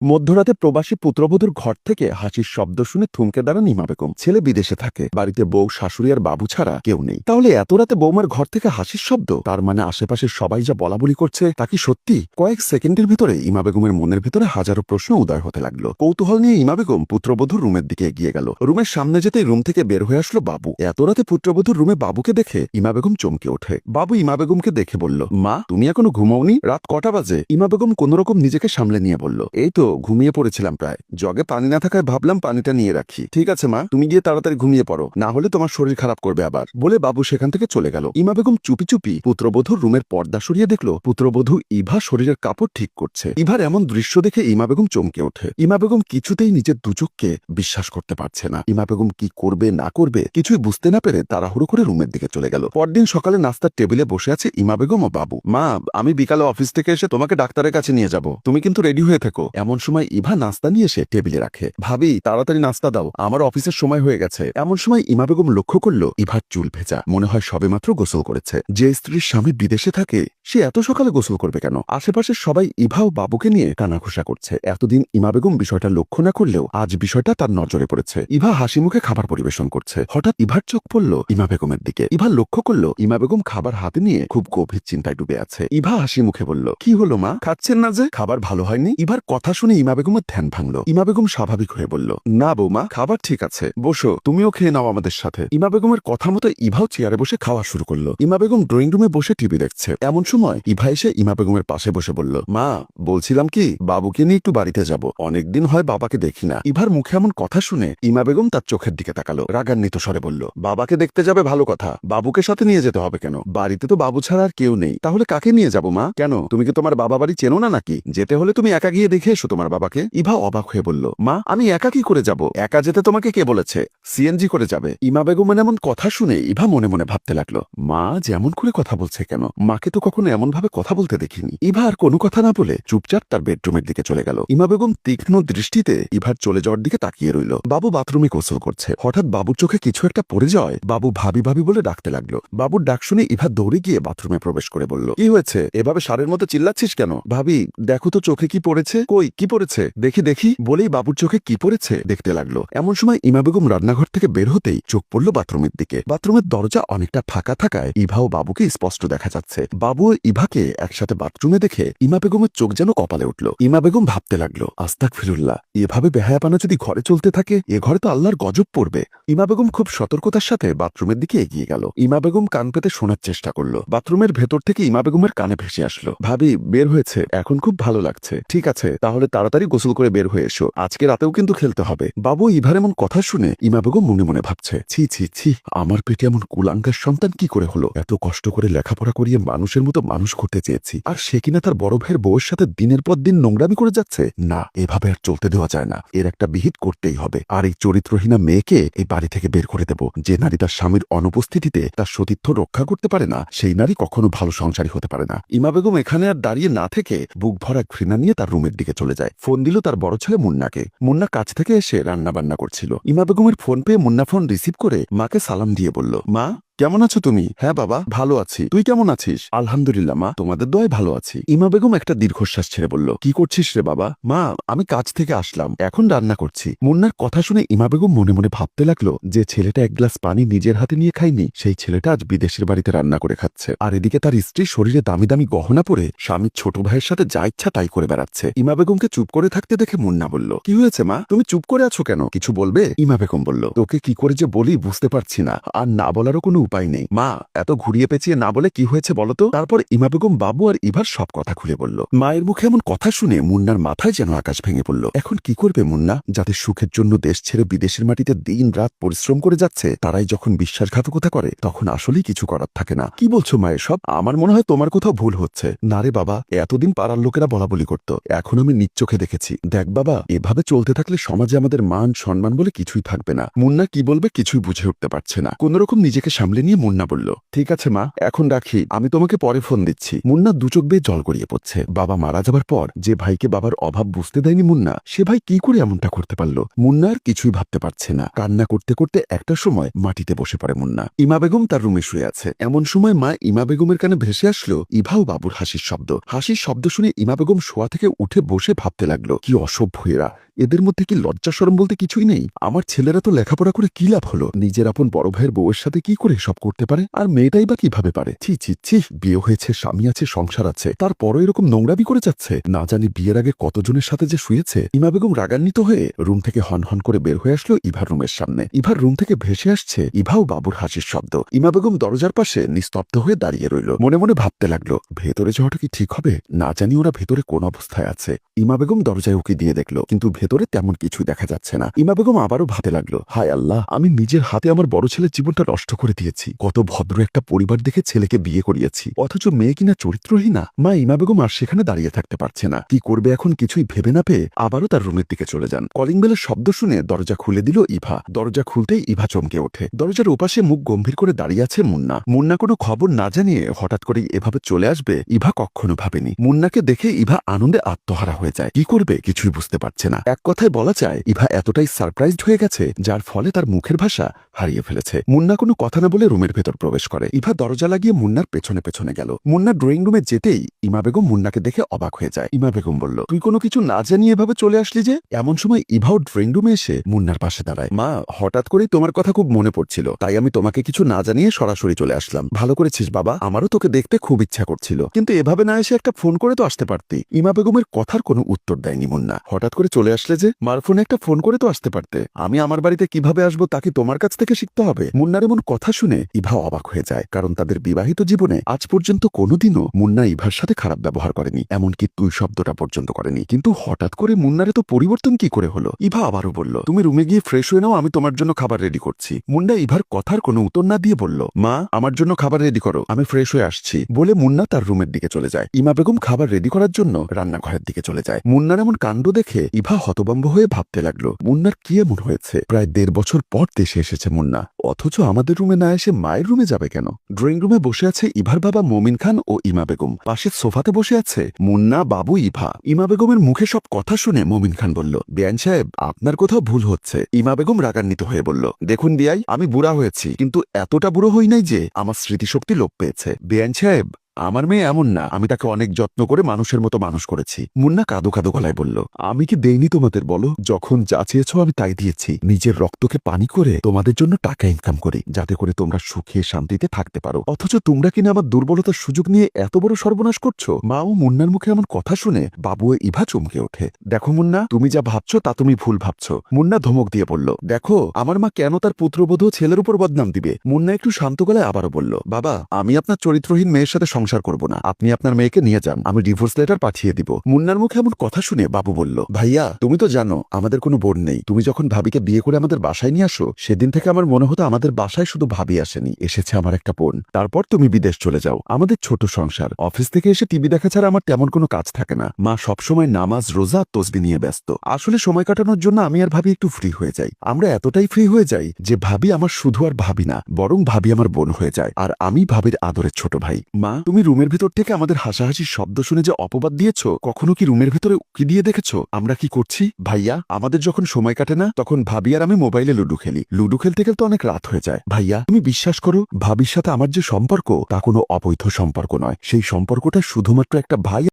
মধ্যরাতে প্রবাসী পুত্রবধূর ঘর থেকে হাসির শব্দ শুনে থমকে দাঁড়ান ইমা বেগম। ছেলে বিদেশে থাকে, বাড়িতে বউ, শাশুড়ি আর বাবু ছাড়া কেউ নেই। তাহলে এত রাতে বৌমার ঘর থেকে হাসির শব্দ, তার মানে আশেপাশের সবাই যা বলাবলি করছে তা কি সত্যি? কয়েক সেকেন্ডের ভিতরে ইমা বেগমের মনের ভিতরে হাজারো প্রশ্ন উদয় হতে লাগলো। কৌতূহল নিয়ে ইমা বেগম পুত্রবধূর রুমের দিকে এগিয়ে গেল। রুমের সামনে যেতেই রুম থেকে বের হয়ে আসলো বাবু। এত রাতে পুত্রবধূর রুমে বাবুকে দেখে ইমা বেগম চমকে ওঠে। বাবু ইমা বেগমকে দেখে বলল, মা তুমি এখনো ঘুমাওনি? রাত কটা বাজে? ইমা বেগম কোনরকম নিজেকে সামলে নিয়ে বলল, এই তো ঘুমিয়ে পড়েছিলাম প্রায়। জগে পানি না থাকায় ভাবলাম পানিটা নিয়ে রাখি। ঠিক আছে মা, তুমি গিয়ে তাড়াতাড়ি ঘুমিয়ে পড়ো, না হলে তোমার শরীর খারাপ করবে আবার, বলে বাবু সেখান থেকে চলে গেল। ইমা বেগম চুপি চুপি পুত্রবধূর রুমের পর্দা সরিয়ে দেখলো পুত্রবধূ ইভা শরীরের কাপড় ঠিক করছে। ইভার এমন দৃশ্য দেখে ইমা বেগম চমকে ওঠে। ইমা বেগম কিছুতেই নিজের দুচোখকে বিশ্বাস করতে পারছে না। ইমা বেগম কি করবে না করবে কিছুই বুঝতে না পেরে তাড়াহুড়ো করে রুমের দিকে চলে গেল। পরদিন সকালে নাস্তার টেবিলে বসে আছে ইমা বেগম ও বাবু। মা, আমি বিকালে অফিস থেকে এসে তোমাকে ডাক্তারের কাছে নিয়ে যাব, তুমি কিন্তু রেডি হয়ে থেকো। এমন সময় ইভা নাস্তা নিয়ে এসে টেবিলে রাখে। ভাবি, তাড়াতাড়ি নাস্তা দাও, আমার অফিসের সময় হয়ে গেছে। এমন সময় ইমা বেগম লক্ষ্য করলো ইভার চুল ভেজা, মনে হয় সবেমাত্র গোসল করেছে। যে স্ত্রীর স্বামী বিদেশে থাকে সে এত সকালে গোসল করবে কেন? আশেপাশের সবাই ইভা ও বাবুকে নিয়ে কানাঘুষা করছে। এতদিন ইমা বেগম বিষয়টা লক্ষ্য না করলেও আজ বিষয়টা তার নজরে পড়েছে। ইভা হাসি মুখে খাবার পরিবেশন করছে। হঠাৎ ইভার চোখ পড়ল ইমা বেগমের দিকে। ইভা লক্ষ্য করলো ইমা বেগম খাবার হাতে নিয়ে খুব গভীর চিন্তায় ডুবে আছে। ইভা হাসি মুখে বলল, কি হলো মা, খাচ্ছেন না যে? খাবার ভালো হয়নি? ইভার কথা শুনে ইমা বেগমের ধ্যান ভাঙলো। ইমা বেগম স্বাভাবিক হয়ে বলল, না বৌমা, খাবার ঠিক আছে, বসো, তুমিও খেয়ে নাও আমাদের সাথে। ইমা বেগমের কথা মতো ইভাও চেয়ারে বসে খাওয়া শুরু করলো। ইমা বেগম ড্রয়িং রুমে বসে টিভি দেখছে। এমন সময় ইভা এসে ইমা বেগমের পাশে বসে বলল, মা, বলছিলাম কি, বাবুকে নিয়ে একটু বাড়িতে যাব, অনেকদিন হয় বাবাকে দেখি না। ইভার মুখে এমন কথা শুনে ইমা বেগম তার চোখের দিকে তাকালো। রাগান্বিত স্বরে বলল, বাবাকে দেখতে যাবে ভালো কথা, বাবুকে সাথে নিয়ে যেতে হবে কেন? বাড়িতে তো বাবু ছাড়া আর কেউ নেই, তাহলে কাকে নিয়ে যাব মা? কেন, তুমি কি তোমার বাবা বাড়ি চেনো না নাকি? যেতে হলে তুমি একা গিয়ে দেখে এসো তোমার বাবাকে। ইভা অবাক হয়ে বলল, মা, আমি একা কি করে যাব? একা যেতে তোমাকে কে বলেছে? সিএনজি করে যাবে। ইমা বেগমের এমন কথা শুনে ইভা মনে মনে ভাবতে লাগলো, মা যেমন করে কথা বলছে কেন? মাকে তো কখনো এমন ভাবে কথা বলতে দেখিনি। ইভা আর কোনো কথা না বলে চুপচাপ তার বেডরুমের দিকে চলে গেল। ইমা বেগম তীক্ষ্ণ দৃষ্টিতে ইভার চলে যাওয়ার দিকে তাকিয়ে রইল। বাবু বাথরুমে গোসল করছে। হঠাৎ বাবুর চোখে কিছু একটা পড়ে যাওয়ায় বাবু ভাবি ভাবি বলে ডাকতে লাগলো। বাবুর ডাক শুনে ইভা দৌড়ে গিয়ে বাথরুমে প্রবেশ করে বলল, কি হয়েছে, এভাবে সারের মতো চিল্লাচ্ছিস কেন? ভাবি, দেখো তো চোখে কি পড়েছে। কই, কি পড়েছে? দেখি দেখি, বলেই বাবুর চোখে কি পড়েছে দেখতে লাগলো। এমন সময় ইমা বেগম রান্নাঘর থেকে বের হতেই চোখ পড়ল বাথরুমের দিকে। বাথরুমের দরজা অনেকটা ফাঁকা থাকায় ইভা ও বাবুকে স্পষ্ট দেখা যাচ্ছে। বাবু ও ইভাকে একসাথে বাথরুমে দেখে ইমা বেগমের চোখ যেন কপালে উঠল। ইমা বেগম ভাবতে লাগলো, আস্তাগফিরুল্লাহ, এভাবে বেহায়াপানা যদি ঘরে চলতে থাকে এ ঘরে তো আল্লাহর গজব পড়বে। ইমা বেগম খুব সতর্কতার সাথে বাথরুমের দিকে এগিয়ে গেল। ইমা বেগম কান পেতে শোনার চেষ্টা করলো। বাথরুমের ভেতর থেকে ইমা বেগমের কানে ভেসে আসলো, ভাবি, বের হয়েছে, এখন খুব ভালো লাগছে। ঠিক আছে, তাহলে তাড়াতাড়ি গোসল করে বের হয়ে এসো, আজকে রাতেও কিন্তু খেলতে হবে। বাবু ইভার এমন কথা শুনে ইমা বেগম মনে মনে ভাবছে, ছি ছি ছি, আমার পেটে এমন কুলাঙ্গার সন্তান কি করে হলো? এত কষ্ট করে লেখাপড়া করিয়ে মানুষের মতো মানুষ করতে চেয়েছি, আর সে কিনা তার বড় ভাইয়ের বউয়ের সাথে দিনের পর দিন নোংরামি করে যাচ্ছে। না, এভাবে আর চলতে দেওয়া যায় না, এর একটা বিহিত করতেই হবে। আর এই চরিত্রহীনা মেয়েকে এই বাড়ি থেকে বের করে দেব। যে নারী তার স্বামীর অনুপস্থিতিতে তার সতীর্থ রক্ষা করতে পারে না সেই নারী কখনো ভালো সংসারী হতে পারে না। ইমা বেগম এখানে আর দাঁড়িয়ে না থেকে বুক ভরা ঘৃণা নিয়ে তার রুমের দিকে চলে যায়। ফোন দিল তার বড় ছেলে মুন্নাকে। মুন্না কাছ থেকে এসে রান্না বান্না করছিল। ইমা বেগমের ফোন পেয়ে মুন্না ফোন রিসিভ করে মাকে সালাম দিয়ে বলল, মা, কেমন আছো তুমি? হ্যাঁ বাবা, ভালো আছি, তুই কেমন আছিস? আলহামদুলিল্লাহ মা, তোমাদের দয়ায় ভালো আছি। ইমা বেগম একটা দীর্ঘশ্বাস ছেড়ে বলল, কি করছিস রে বাবা? মা, আমি কাজ থেকে আসলাম, এখন রান্না করছি। মুন্নার কথা শুনে ইমা বেগম মনে মনে ভাবতে লাগলো, যে ছেলেটা এক গ্লাস পানি নিজের হাতে নিয়ে খায়নি সেই ছেলেটা আজ বিদেশের বাড়িতে রান্না করে খাচ্ছে। আর এদিকে তার স্ত্রী শরীরে দামি দামি গহনা পরে স্বামীর ছোট ভাইয়ের সাথে যা ইচ্ছা তাই করে বেড়াচ্ছে। ইমা বেগমকে চুপ করে থাকতে দেখে মুন্না বলল, কি হয়েছে মা, তুমি চুপ করে আছো কেন? কিছু বলবে? ইমা বেগম বলল, তোকে কি করে যে বলি বুঝতে পারছি না, আর না বলারও কোনো উপায় নেই। মা, এত ঘুরিয়ে পেঁচিয়ে না বলে কি হয়েছে বলতো? তারপর ইমা বেগম বাবু আর ইভার সব কথা খুলে বলল। মায়ের মুখে এমন কথা শুনে মুন্নার মাথায় যেন আকাশ ভেঙে পড়ল। এখন কি করবে মুন্না? যাদের সুখের জন্য দেশ ছেড়ে বিদেশের মাটিতে দিন রাত পরিশ্রম করে যাচ্ছে তারাই যখন বিশ্বাসঘাতকতা করে তখন আসলেই কিছু করার থাকে না। কি বলছো মায়ের সব? আমার মনে হয় তোমার কোথাও ভুল হচ্ছে। না রে বাবা, এতদিন পাড়ার লোকেরা বলাবলি করতো, এখন আমি নিজ চোখে দেখেছি। দেখ বাবা, এভাবে চলতে থাকলে সমাজে আমাদের মান সম্মান বলে কিছুই থাকবে না। মুন্না কি বলবে কিছুই বুঝে উঠতে পারছে না। কোনরকম নিজেকে সামলে কোলে নিয়ে মুন্না বলল, ঠিক আছে মা, এখন রাখি, আমি তোমাকে পরে ফোন দিচ্ছি। মুন্না দুচোখ বেয়ে জল গড়িয়ে পড়ছে। বাবা মারা যাবার পর যে ভাইকে বাবার অভাব বুঝতে দেয়নি মুন্না, সে ভাই কি করে এমনটা করতে পারলো? মুন্না আর কিছুই ভাবতে পারছে না। কান্না করতে করতে একটা সময় মাটিতে বসে পড়ে মুন্না। ইমা বেগম তার রুমে শুয়ে আছে। এমন সময় মা ইমা বেগমের কানে ভেসে আসলো ইভা ও বাবুর হাসির শব্দ। হাসির শব্দ শুনে ইমা বেগম শোয়া থেকে উঠে বসে ভাবতে লাগলো, কি অসভ্য এরা, এদের মধ্যে কি লজ্জা শরম বলতে কিছুই নেই? আমার ছেলেরা তো লেখাপড়া করে কি লাভ হলো? নিজের আপন বড় ভাইয়ের বউয়ের সাথে কি করে সব করতে পারে? আর মেয়েটাই বা কিভাবে পারে? ছি ছি ছি, বিয়ে হয়েছে, স্বামী আছে, সংসার আছে, তারপরও এরকম নোংরামি করে যাচ্ছে। না জানি বিয়ের আগে কতজনের সাথে যে শুয়েছে। ইমা বেগম রাগান্বিত হয়ে রুম থেকে হন হন করে বের হয়ে আসলো ইভার রুমের সামনে। ইভার রুম থেকে ভেসে আসছে ইভা ও বাবুর হাসির শব্দ। ইমা বেগম দরজার পাশে নিস্তব্ধ হয়ে দাঁড়িয়ে রইল। মনে মনে ভাবতে লাগলো, ভেতরে যাওয়াটা কি ঠিক হবে? না জানি ওরা ভেতরে কোন অবস্থায় আছে। ইমা বেগম দরজায় উকি দিয়ে দেখলো, কিন্তু ভেতরে তেমন কিছুই দেখা যাচ্ছে না। ইমা বেগম আবারও ভাবতে লাগলো, হায় আল্লাহ, আমি নিজের হাতে আমার বড় ছেলের জীবনটা নষ্ট করে দিয়েছি। কত ভদ্র একটা পরিবার দেখে ছেলেকে বিয়ে করিয়েছি, অথচ মেয়ে কিনা চরিত্রহীনা। মা ইমা বেগম আর সেখানে দাঁড়িয়ে থাকতে পারছে না। কি করবে এখন কিছুই ভেবে না পেয়ে আবারও তার রুমের দিকে চলে যান। কলিং বেলের শব্দ শুনে দরজা খুলে দিল ইভা। দরজা খুলতেই ইভা চমকে ওঠে। দরজার ওপাশে মুখ গম্ভীর করে দাঁড়িয়ে আছে মুন্না। মুন্না কোনো খবর না জানিয়ে হঠাৎ করেই এভাবে চলে আসবে ইভা কখনো ভাবেনি। মুন্নাকে দেখে ইভা আনন্দে আত্মহারা হয়ে যায়। কি করবে কিছুই বুঝতে পারছে না। এক কথায় বলা যায় ইভা এতটাই সারপ্রাইজড হয়ে গেছে, যার ফলে তার মুখের ভাষা হারিয়ে ফেলেছে। মুন্না কোনো কথা না বলে রুমের ভেতর প্রবেশ করে। ইভা দরজা লাগিয়ে মুন্নার পেছনে পেছনে গেল। মুন্না ড্রয়িং রুমে যেতেই ইমা বেগম মুন্নাকে দেখে অবাক হয়ে যায়। ইমা বেগম বলল, তুই কোনো কিছু না জানিয়ে এভাবে চলে আসলি যে? এমন সময় ইভাও ড্রয়িং রুমে এসে মুন্নার পাশে দাঁড়ায়। মা, হঠাৎ করেই তোমার কথা খুব মনে পড়ছিল, তাই আমি তোমাকে কিছু না জানিয়ে সরাসরি চলে আসলাম। ভালো করেছিস বাবা, আমারও তোকে দেখতে খুব ইচ্ছা করছিল, কিন্তু এভাবে না এসে একটা ফোন করে তো আসতে পারতি। ইমা বেগমের কথার কোনো উত্তর দেয়নি মুন্না। হঠাৎ করে চলে আসলে যে? মার ফোনে একটা ফোন করে তো আসতে পারতে। আমি আমার বাড়িতে কিভাবে আসবো তা কি তোমার কাছ থেকে শিখতে হবে? মুন্নার এমন কথা শুনে ইভা অবাক হয়ে যায়, কারণ তাদের বিবাহিত জীবনে আজ পর্যন্ত কোনোদিনও মুন্না ইভার সাথে খারাপ ব্যবহার করেনি, এমনকি তুই শব্দটা পর্যন্ত করেনি। কিন্তু হঠাৎ করে মুন্নারে তো পরিবর্তন কি করে হলো? ইভা আবারও বলল, তুমি রুমে গিয়ে ফ্রেশ হয়ে নাও, আমি তোমার জন্য খাবার রেডি করছি। মুন্না ইভার কথার কোনো উত্তর না দিয়ে বলল, মা, আমার জন্য খাবার রেডি করো, আমি ফ্রেশ হয়ে আসছি। বলে মুন্না তার রুমের দিকে চলে যায়। ইমা বেগম খাবার রেডি করার জন্য রান্নাঘরের দিকে চলে যায়। মুন্নার এমন কাণ্ড দেখে ইভা হতভম্ব হয়ে ভাবতে লাগলো, মুন্নার কি এমন হয়েছে? প্রায় 1.5 বছর পর দেশে এসেছে মুন্না, অথচ আমাদের রুমে না এসে মায়ের রুমে যাবে কেন? ড্রয়িং রুমে বসে আছে ইভার বাবা মমিন খান ও ইমা বেগম। পাশের সোফাতে বসে আছে মুন্না, বাবু, ইভা। ইমা বেগমের মুখে সব কথা শুনে মমিন খান বলল, বেআইন সাহেব, আপনার কোথাও ভুল হচ্ছে। ইমা বেগম রাগান্বিত হয়ে বলল, দেখুন বিয়াই, আমি বুড়া হয়েছি, কিন্তু এতটা বুড়ো হই নাই যে আমার স্মৃতিশক্তি লোপ পেয়েছে। বেআইন সাহেব, আমার মেয়ে এমন না, আমি তাকে অনেক যত্ন করে মানুষের মতো মানুষ করেছি। মুন্না কাঁদো কাঁদো গলায় বলল, আমি কি দেইনি তোমাদের? বলো, যখন যা চেয়েছ আমি তাই দিয়েছি। নিজের রক্তকে পানি করে তোমাদের জন্য টাকা ইনকাম করি, যাতে করে তোমরা সুখে শান্তিতে থাকতে পারো, অথচ তোমরা কিনা আমার দুর্বলতার সুযোগ নিয়ে এত বড় সর্বনাশ করছো। মা ও মুন্নার মুখে এমন কথা শুনে বাবু ও ইভা চমকে ওঠে। দেখো মুন্না, তুমি যা ভাবছো তা তুমি ভুল ভাবছো। মুন্না ধমক দিয়ে বলল, দেখো, আমার মা কেন তার পুত্রবধূ ছেলের উপর বদনাম দিবে? মুন্না একটু শান্ত গলায় আবারও বলল, বাবা, আমি আপনার চরিত্রহীন মেয়ের সাথে সংসার করব না, আপনি আপনার মেয়েকে নিয়ে যান, আমি ডিভোর্স লেটার পাঠিয়ে দিব। মুন্নার মুখে এমন কথা শুনে বাবু বলল, ভাইয়া, তুমি তো জানো আমাদের কোনো বোন নেই। তুমি যখন ভাবিকে বিয়ে করে আমাদের বাসায় নিয়ে আসো, সেদিন থেকে আমার মনে হতো আমাদের বাসায় শুধু ভাবি আসেনি, এসেছে আমার একটা বোন। তারপর তুমি বিদেশ চলে যাও, আমাদের ছোট সংসার। অফিস থেকে এসে টিভি দেখা ছাড়া আমার তেমন কোনো কাজ থাকে না। মা সবসময় নামাজ, রোজা, তসবি নিয়ে ব্যস্ত। আসলে সময় কাটানোর জন্য আমি আর ভাবি একটু ফ্রি হয়ে যাই। আমরা এতটাই ফ্রি হয়ে যাই যে ভাবি আমার শুধু আর ভাবি না, বরং ভাবি আমার বোন হয়ে যায়, আর আমি ভাবির আদরের ছোট ভাই। মা, তুমি রুমের ভিতর থেকে আমাদের হাসাহাসির শব্দ শুনে যে অপবাদ দিয়েছ, কখনো কি রুমের ভেতরে উকি দিয়ে দেখেছো আমরা কি করছি? ভাইয়া, আমাদের যখন সময় কাটে না, তখন ভাবি আর আমি মোবাইলে লুডো খেলি। লুডো খেলতে খেলতে অনেক রাত হয়ে যায়। ভাইয়া, তুমি বিশ্বাস করো, ভাবির সাথে আমার যে সম্পর্ক তা কোনো অবৈধ সম্পর্ক নয়। সেই সম্পর্কটা শুধুমাত্র একটা ভাই